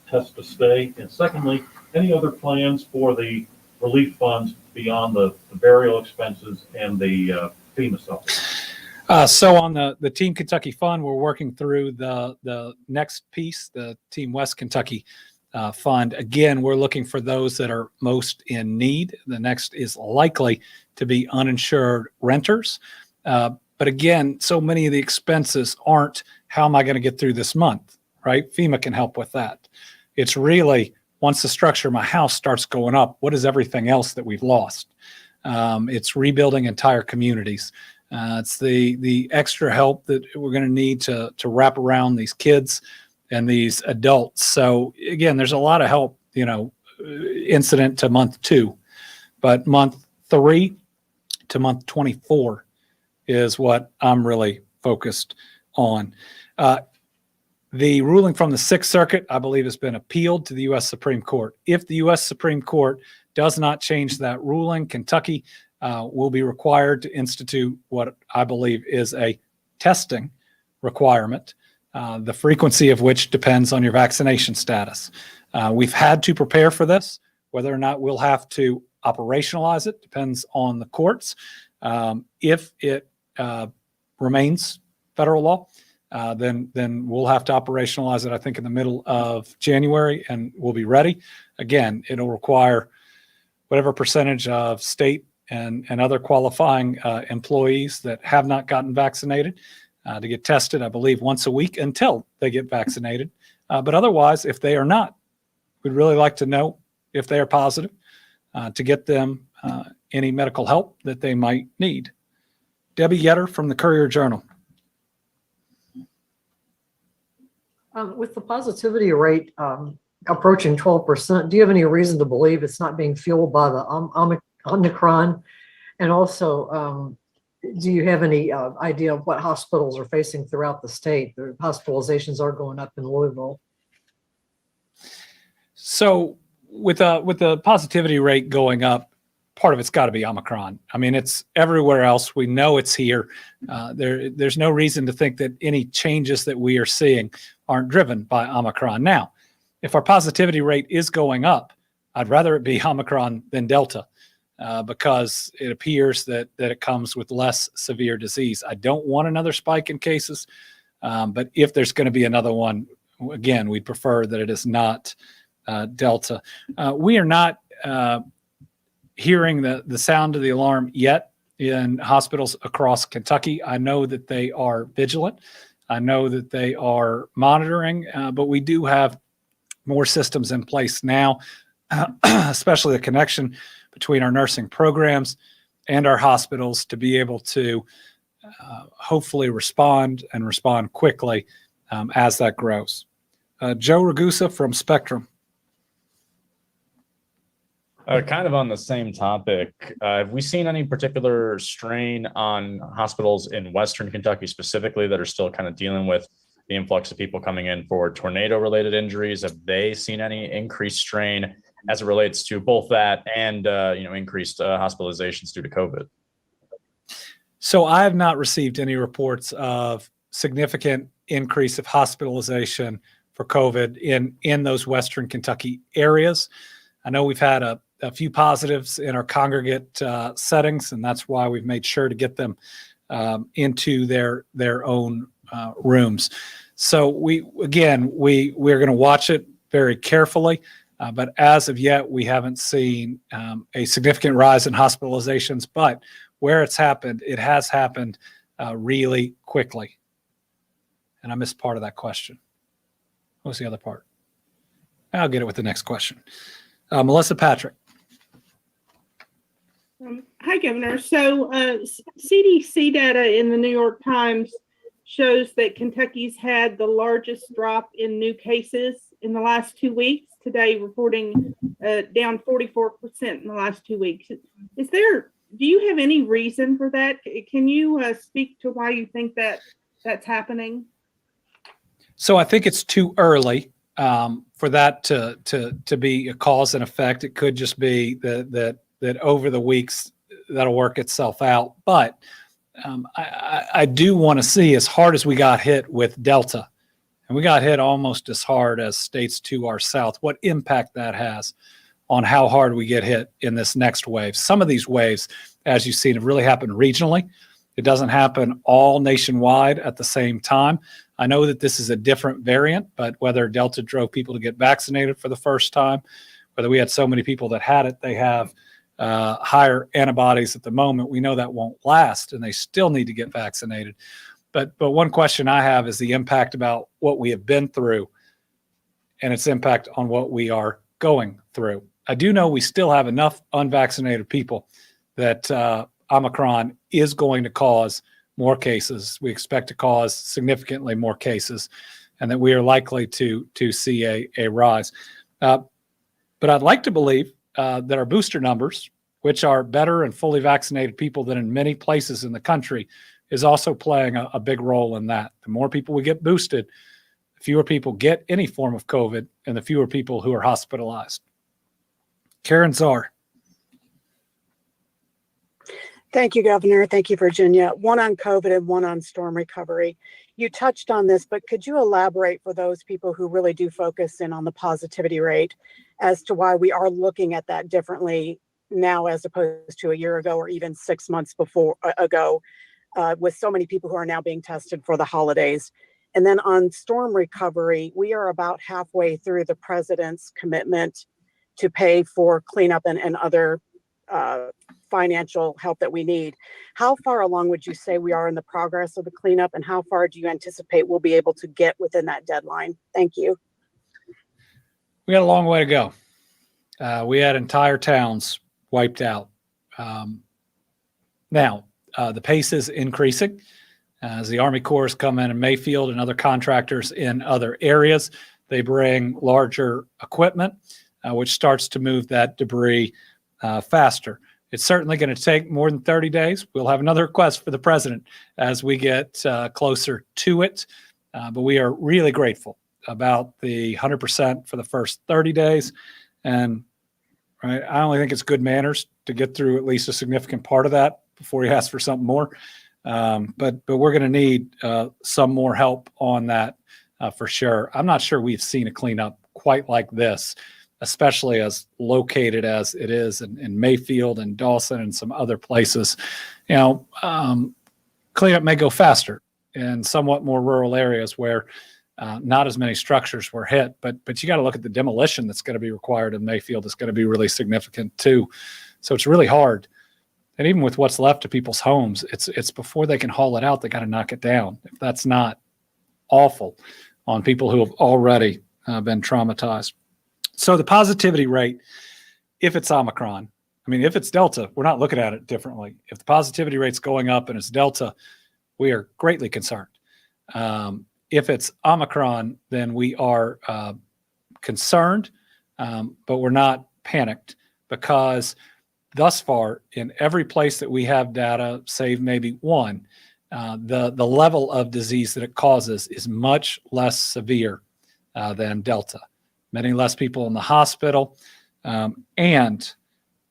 Speaker 5: test to stay? And secondly, any other plans for the relief funds beyond the burial expenses and the FEMA supplement?
Speaker 1: So on the Team Kentucky Fund, we're working through the next piece, the Team West Kentucky Fund. Again, we're looking for those that are most in need. The next is likely to be uninsured renters. But again, so many of the expenses aren't, how am I going to get through this month, right? FEMA can help with that. It's really, once the structure of my house starts going up, what is everything else that we've lost? It's rebuilding entire communities. It's the extra help that we're going to need to wrap around these kids and these adults. So again, there's a lot of help, incident to month 2, but month 3 to month 24 is what I'm really focused on. The ruling from the Sixth Circuit, I believe, has been appealed to the U.S. Supreme Court. If the U.S. Supreme Court does not change that ruling, Kentucky will be required to institute what I believe is a testing requirement, the frequency of which depends on your vaccination status. We've had to prepare for this. Whether or not we'll have to operationalize it depends on the courts. If it remains federal law, then we'll have to operationalize it, I think, in the middle of January, and we'll be ready. Again, it'll require whatever percentage of state and other qualifying employees that have not gotten vaccinated to get tested, I believe, once a week until they get vaccinated. But otherwise, if they are not, we'd really like to know if they are positive to get them any medical help that they might need. Debbie Yetter from the Courier-Journal.
Speaker 6: With the positivity rate approaching 12%, do you have any reason to believe it's not being fueled by the Omicron? And also, do you have any idea of what hospitals are facing throughout the state? The hospitalizations are going up in Louisville.
Speaker 1: So with the positivity rate going up, part of it's got to be Omicron. I mean, it's everywhere else. We know it's here. There's no reason to think that any changes that we are seeing aren't driven by Omicron. Now, if our positivity rate is going up, I'd rather it be Omicron than Delta because it appears that it comes with less severe disease. I don't want another spike in cases, but if there's going to be another one, again, we'd prefer that it is not Delta. We are not hearing the sound of the alarm yet in hospitals across Kentucky. I know that they are vigilant. I know that they are monitoring, but we do have more systems in place now, especially the connection between our nursing programs and our hospitals to be able to hopefully respond quickly as that grows. Joe Ragusa from Spectrum.
Speaker 7: Kind of on the same topic, have we seen any particular strain on hospitals in Western Kentucky specifically that are still kind of dealing with the influx of people coming in for tornado-related injuries? Have they seen any increased strain as it relates to both that and increased hospitalizations due to COVID?
Speaker 1: So I have not received any reports of significant increase of hospitalization for COVID in those Western Kentucky areas. I know we've had a few positives in our congregate settings, and that's why we've made sure to get them into their own rooms. So we're going to watch it very carefully, but as of yet, we haven't seen a significant rise in hospitalizations. But where it's happened, it has happened really quickly. And I missed part of that question. What was the other part? I'll get it with the next question. Melissa Patrick.
Speaker 8: Hi, Governor. So CDC data in the New York Times shows that Kentucky's had the largest drop in new cases in the last 2 weeks. Today, reporting down 44% in the last 2 weeks. Do you have any reason for that? Can you speak to why you think that's happening?
Speaker 1: So I think it's too early for that to be a cause and effect. It could just be that over the weeks that'll work itself out. But I do want to see, as hard as we got hit with Delta, and we got hit almost as hard as states to our south, what impact that has on how hard we get hit in this next wave. Some of these waves, as you've seen, have really happened regionally. It doesn't happen all nationwide at the same time. I know that this is a different variant, but whether Delta drove people to get vaccinated for the first time, whether we had so many people that had it, they have higher antibodies at the moment. We know that won't last, and they still need to get vaccinated. But one question I have is the impact about what we have been through and its impact on what we are going through. I do know we still have enough unvaccinated people that Omicron is going to cause more cases. We expect to cause significantly more cases, and that we are likely to see a rise. But I'd like to believe that our booster numbers, which are better and fully vaccinated people than in many places in the country, is also playing a big role in that. The more people we get boosted, the fewer people get any form of COVID, and the fewer people who are hospitalized. Karen Czar.
Speaker 9: Thank you, Governor. Thank you, Virginia. One on COVID and one on storm recovery. You touched on this, but could you elaborate for those people who really do focus in on the positivity rate as to why we are looking at that differently now as opposed to a year ago or even 6 months ago, with so many people who are now being tested for the holidays? And then on storm recovery, we are about halfway through the president's commitment to pay for cleanup and other financial help that we need. How far along would you say we are in the progress of the cleanup, and how far do you anticipate we'll be able to get within that deadline? Thank you.
Speaker 1: We got a long way to go. We had entire towns wiped out. Now, the pace is increasing as the Army Corps come in Mayfield and other contractors in other areas. They bring larger equipment, which starts to move that debris faster. It's certainly going to take more than 30 days. We'll have another request for the president as we get closer to it. But we are really grateful about the 100% for the first 30 days. And right, I only think it's good manners to get through at least a significant part of that before you ask for something more. But we're going to need some more help on that for sure. I'm not sure we've seen a cleanup quite like this, especially as located as it is in Mayfield and Dawson and some other places. Cleanup may go faster in somewhat more rural areas where not as many structures were hit, but you got to look at the demolition that's going to be required in Mayfield. It's going to be really significant too. So it's really hard. And even with what's left of people's homes, it's before they can haul it out, they got to knock it down. If that's not awful on people who have already been traumatized. So the positivity rate, if it's Omicron, I mean, if it's Delta, we're not looking at it differently. If the positivity rate's going up and it's Delta, we are greatly concerned. If it's Omicron, then we are concerned, but we're not panicked, because thus far, in every place that we have data, save maybe one, the level of disease that it causes is much less severe than Delta. Many less people in the hospital, and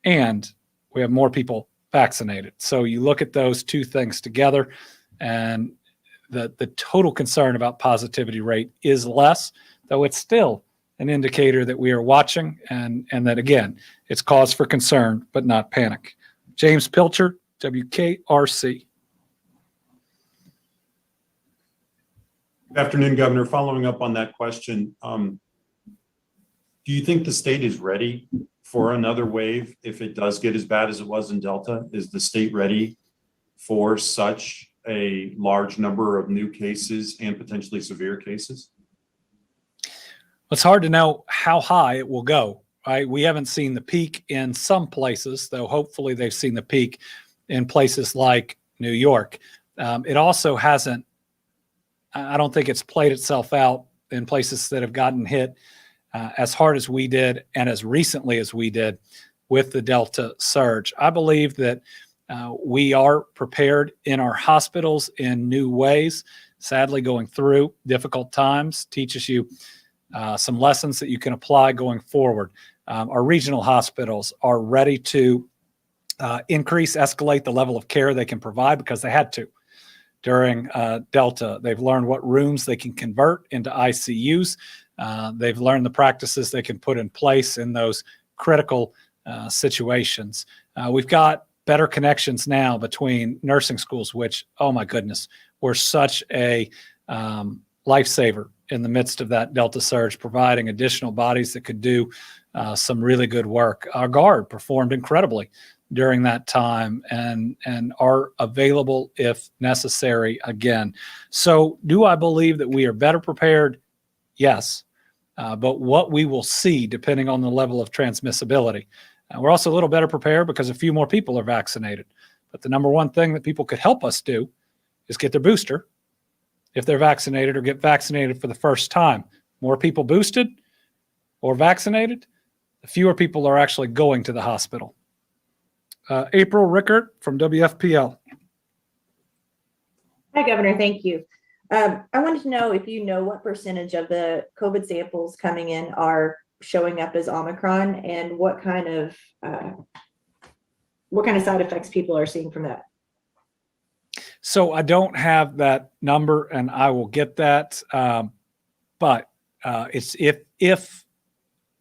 Speaker 1: we have more people vaccinated. So you look at those two things together, and the total concern about positivity rate is less, though it's still an indicator that we are watching, and that, again, it's cause for concern, but not panic. James Pilcher, WKRC.
Speaker 10: Good afternoon, Governor. Following up on that question, do you think the state is ready for another wave if it does get as bad as it was in Delta? Is the state ready for such a large number of new cases and potentially severe cases?
Speaker 1: It's hard to know how high it will go, right? We haven't seen the peak in some places, though hopefully they've seen the peak in places like New York. It also hasn't, I don't think it's played itself out in places that have gotten hit as hard as we did and as recently as we did with the Delta surge. I believe that we are prepared in our hospitals in new ways. Sadly, going through difficult times teaches you some lessons that you can apply going forward. Our regional hospitals are ready to escalate the level of care they can provide, because they had to during Delta. They've learned what rooms they can convert into ICUs. They've learned the practices they can put in place in those critical situations. We've got better connections now between nursing schools, which, oh my goodness, were such a lifesaver in the midst of that Delta surge, providing additional bodies that could do some really good work. Our Guard performed incredibly during that time and are available if necessary again. So do I believe that we are better prepared? Yes. But what we will see, depending on the level of transmissibility. We're also a little better prepared because a few more people are vaccinated. But the number one thing that people could help us do is get their booster if they're vaccinated, or get vaccinated for the first time. More people boosted or vaccinated, the fewer people are actually going to the hospital. April Rickert from WFPL.
Speaker 11: Hi, Governor. Thank you. I wanted to know if you know what percentage of the COVID samples coming in are showing up as Omicron, and what kind of side effects people are seeing from that.
Speaker 1: So I don't have that number, and I will get that. But it's if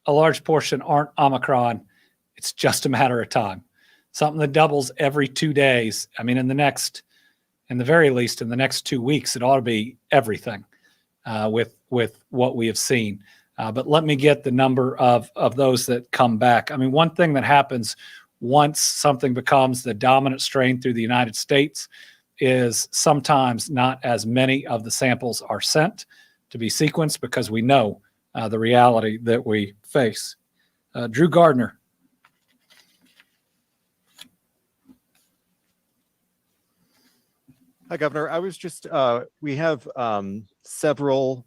Speaker 1: a large portion aren't Omicron, it's just a matter of time. Something that doubles every 2 days. I mean, in the very least, in the next 2 weeks, it ought to be everything with what we have seen. But let me get the number of those that come back. I mean, one thing that happens once something becomes the dominant strain through the United States is sometimes not as many of the samples are sent to be sequenced, because we know the reality that we face. Drew Gardner.
Speaker 12: Hi, Governor. I was just, we have several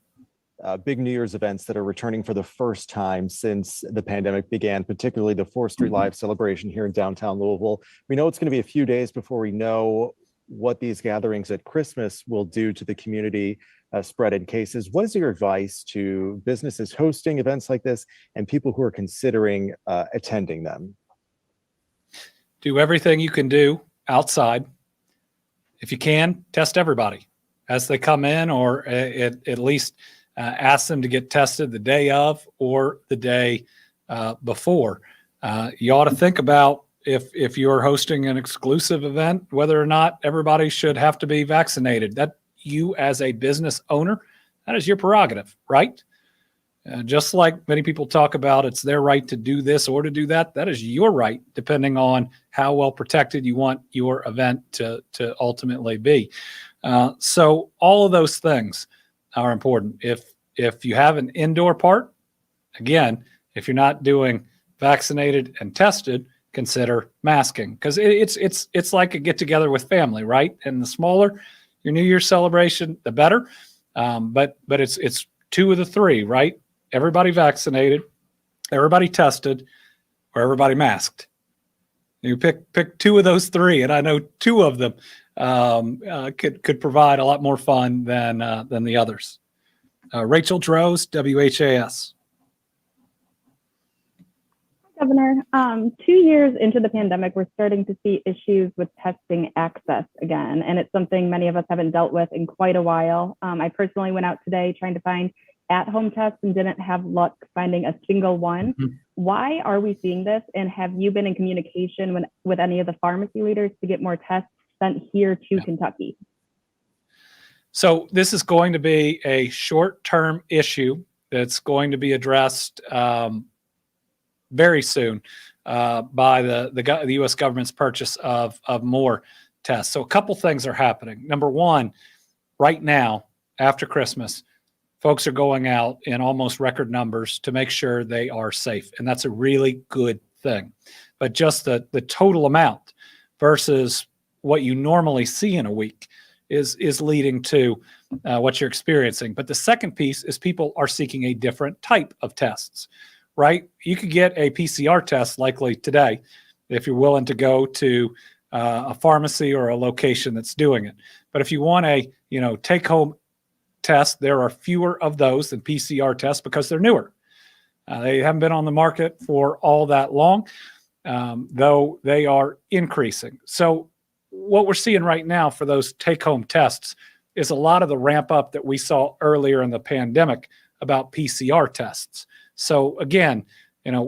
Speaker 12: big New Year's events that are returning for the first time since the pandemic began, particularly the 4th Street Live celebration here in downtown Louisville. We know it's going to be a few days before we know what these gatherings at Christmas will do to the community. spread in cases. What is your advice to businesses hosting events like this and people who are considering attending them?
Speaker 1: Do everything you can do outside. If you can, test everybody as they come in, or at least ask them to get tested the day of or the day before. You ought to think about if you're hosting an exclusive event, whether or not everybody should have to be vaccinated. That you as a business owner, that is your prerogative, right? Just like many people talk about, it's their right to do this or to do that. That is your right, depending on how well protected you want your event to ultimately be. So all of those things are important. If you have an indoor part, again, if you're not doing vaccinated and tested, consider masking, because it's like a get together with family, right? And the smaller your New Year's celebration, the better. But it's two of the three, right? Everybody vaccinated, everybody tested, or everybody masked. You pick two of those three, and I know two of them could provide a lot more fun than the others. Rachel Droz, WHAS.
Speaker 13: Governor, 2 years into the pandemic, we're starting to see issues with testing access again, and it's something many of us haven't dealt with in quite a while. I personally went out today trying to find at-home tests and didn't have luck finding a single one. Mm-hmm. Why are we seeing this? And have you been in communication with any of the pharmacy leaders to get more tests sent here to Kentucky?
Speaker 1: So this is going to be a short-term issue that's going to be addressed very soon by the U.S. government's purchase of more tests. So a couple things are happening. Number one, right now, after Christmas, folks are going out in almost record numbers to make sure they are safe. And that's a really good thing. But just the total amount versus what you normally see in a week is leading to what you're experiencing. But the second piece is people are seeking a different type of tests, right? You could get a PCR test likely today if you're willing to go to a pharmacy or a location that's doing it. But if you want a take-home test, there are fewer of those than PCR tests because they're newer. They haven't been on the market for all that long, though they are increasing. So what we're seeing right now for those take-home tests is a lot of the ramp up that we saw earlier in the pandemic about PCR tests. So again,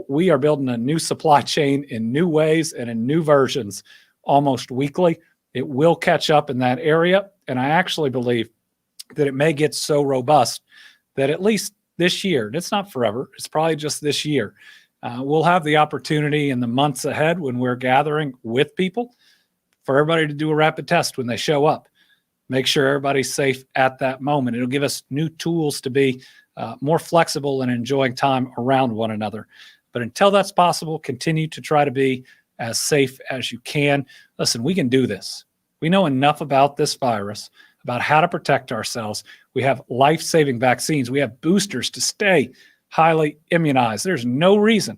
Speaker 1: we are building a new supply chain in new ways and in new versions almost weekly. It will catch up in that area. And I actually believe that it may get so robust that at least this year, and it's not forever, it's probably just this year, we'll have the opportunity in the months ahead when we're gathering with people for everybody to do a rapid test when they show up. Make sure everybody's safe at that moment. It'll give us new tools to be more flexible and enjoying time around one another. But until that's possible, continue to try to be as safe as you can. Listen, we can do this. We know enough about this virus, about how to protect ourselves. We have life-saving vaccines. We have boosters to stay highly immunized. There's no reason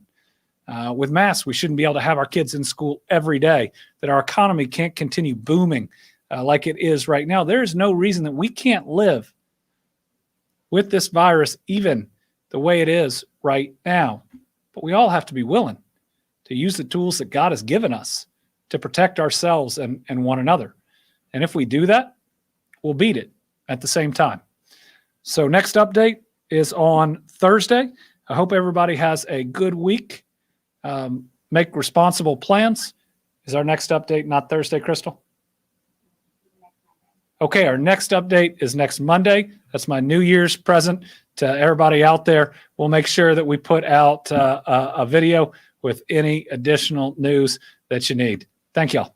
Speaker 1: with masks we shouldn't be able to have our kids in school every day, that our economy can't continue booming like it is right now. There is no reason that we can't live with this virus even the way it is right now. But we all have to be willing to use the tools that God has given us to protect ourselves and one another. And if we do that, we'll beat it at the same time. So next update is on Thursday. I hope everybody has a good week. Make responsible plans. Is our next update not Thursday, Crystal? Okay, our next update is next Monday. That's my New Year's present to everybody out there. We'll make sure that we put out a video with any additional news that you need. Thank y'all.